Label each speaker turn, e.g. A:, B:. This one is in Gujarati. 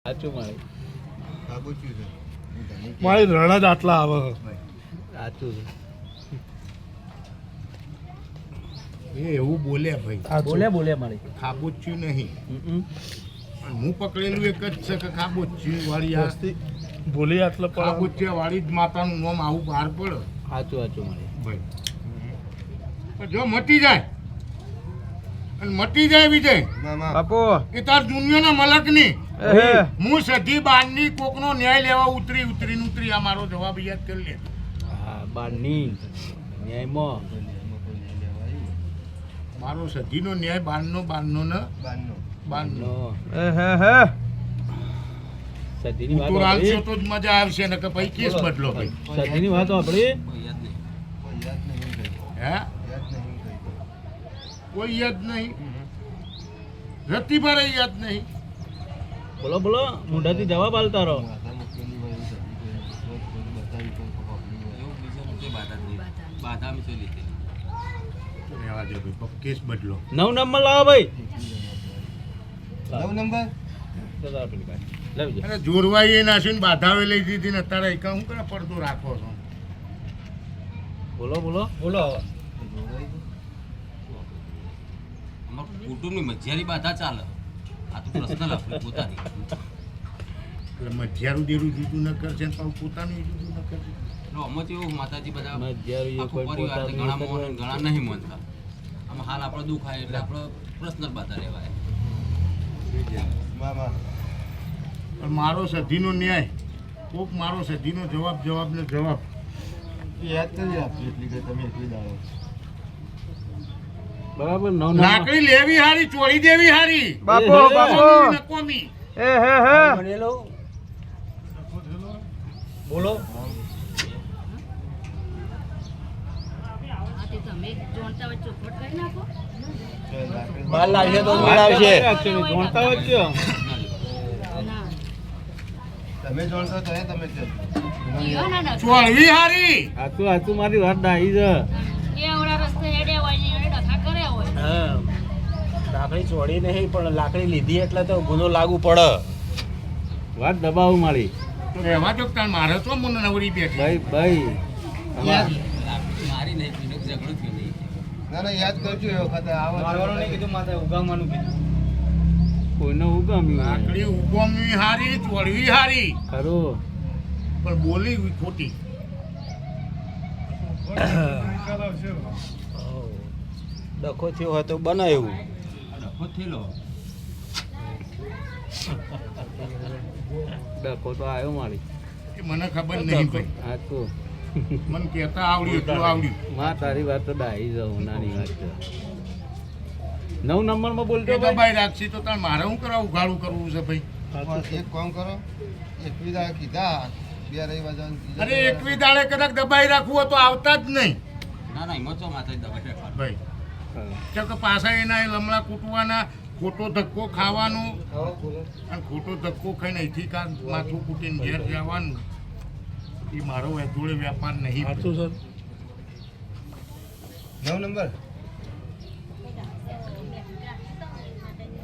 A: સાચું
B: મારી રણા જ આટલા આવે
A: સાચું
C: એ એવું બોલ્યા ભાઈ,
A: બોલે મારી
C: ખાબોચ્યું નહીં. હું પકડેલું એક જ છે કે ખાબોચ્યું વાળી આ
B: બોલી આટલા પણ
C: ખાબોચ્યા વાળી જ માતાનું નામ આવું બહાર પડે
A: સાચું મારી
C: ભાઈ. પણ જો મટી જાય અને મટી જાય વિજય
A: બાપુ
C: એ તાર દુનિયાના મલકની હું સધી બારની કોકનો ન્યાય લેવા ઉતરી આ મારો જવાબ યાદ કરી લે.
A: હા બારની ન્યાયમાં
C: મારો સધીનો ન્યાય બારનો ને બારનો
A: સદીની વાત
C: ઉતર આવશે તો જ મજા આવશે ને કે ભાઈ કેસ બદલો ભાઈ.
A: સદીની વાત આપણી
C: હે કોઈ યાદ નહીં, રતિભારે યાદ નહીં.
A: બોલો મોઢાથી જવાબ આલતા રહો.
C: રહેવા દે ભાઈ, કેસ બદલો.
A: 9 નંબર લાવો ભાઈ.
D: 9 નંબર
C: અરે જોરવાઈ એ નાસીને બાધાવે લઈ દીધી ને અત્યારે એકા હું કરે પડદો રાખો છો.
A: બોલો
D: કુટુંબની મજિયારી બાધા ચાલે. આ તો પર્સનલ આપણી પોતાની.
C: એટલે મધ્યારું દેરું જુદું ન કરશે ને પાછું પોતાનું જુદું ન કરશે.
D: અમત એવું માતાજી બધા
A: મજિયારી
D: આખું
A: કોઈ
D: પરિવાર
A: પોતાનું
D: ઘણા
A: નહીં
D: મોન ઘણા નહીં માનતા. આમાં હાલ આપણે દુઃખ આવે એટલે આપણે પર્સનલ બાધા લેવાય.
C: પણ મારો સધીનો ન્યાય કોક મારો સધીનો જવાબ ને જવાબ
D: યાદ કરી આપી એટલી કે તમે એટલી દાવો.
A: બરાબર 9 નંબર
C: લાકડી લેવી હારી, ચોરી દેવી હારી.
A: બાપુ
C: નકોમી.
A: બોલો
B: બાર લાગશે તો આવશે
A: જોણતા હોય છે.
D: તમે જોડતો તો તમે
C: ચોરવી હારી.
A: હાચું મારી વાત ડાહી છે. હા
B: લાકડી છોડી નહીં પણ લાકડી લીધી એટલે તો ગુનો લાગુ પડે.
A: વાત દબાવું મારી
C: તો રહેવા દો તાર, મારે તો મને નવરી બેઠી.
A: ભાઈ
D: મારી નહીં પીને ઝઘડો થયો નહીં. ના યાદ કરજો એ વખતે આવવાનું નહીં કીધું માતા ઉગામવાનું કીધું.
A: કોઈને ઉગામ્યું
C: લાકડી ઉગોમવી હારી, ચોરવી હારી,
A: ખરું
C: પણ બોલી ખોટી.
B: ડખો થયો હોય તો બનાવ્યું.
D: ડખો થયેલો.
A: ડખો તો આવ્યો મારી.
C: કે મને ખબર નહીં ભાઈ,
A: હાચું
C: મને કહેતા આવડ્યું એટલું આવડ્યું.
A: માં તારી વાત તો ડાહી જાઉં નાની વાત છે. 9 નંબરમાં બોલતો
C: કે
A: ભાઈ.
C: દબાઈ રાખશી તો તાર મારે શું કરાવું, ઉઘાડું કરવું છે ભાઈ.
D: એક કામ કરો, 21 દાડા કીધા 2 રવિવાર જવાનું.
C: અરે 21 દાડે કદાચ દબાઈ રાખવું હોય તો આવતા જ નહીં
D: ના એમાં તો માતાજી દબાઈ રાખવાનું.
C: ભાઈ.
A: હા.
C: કેમ કે પાછા એના એ લમણા કૂટવાના, ખોટો ધક્કો ખાવાનો અને ખોટો ધક્કો ખાઈને અહીંથી કાં માથું કૂટીને ઘેર જવાનું. એ મારો જોડે વેપાર નહીં.
B: સાચું સર
D: 9 નંબર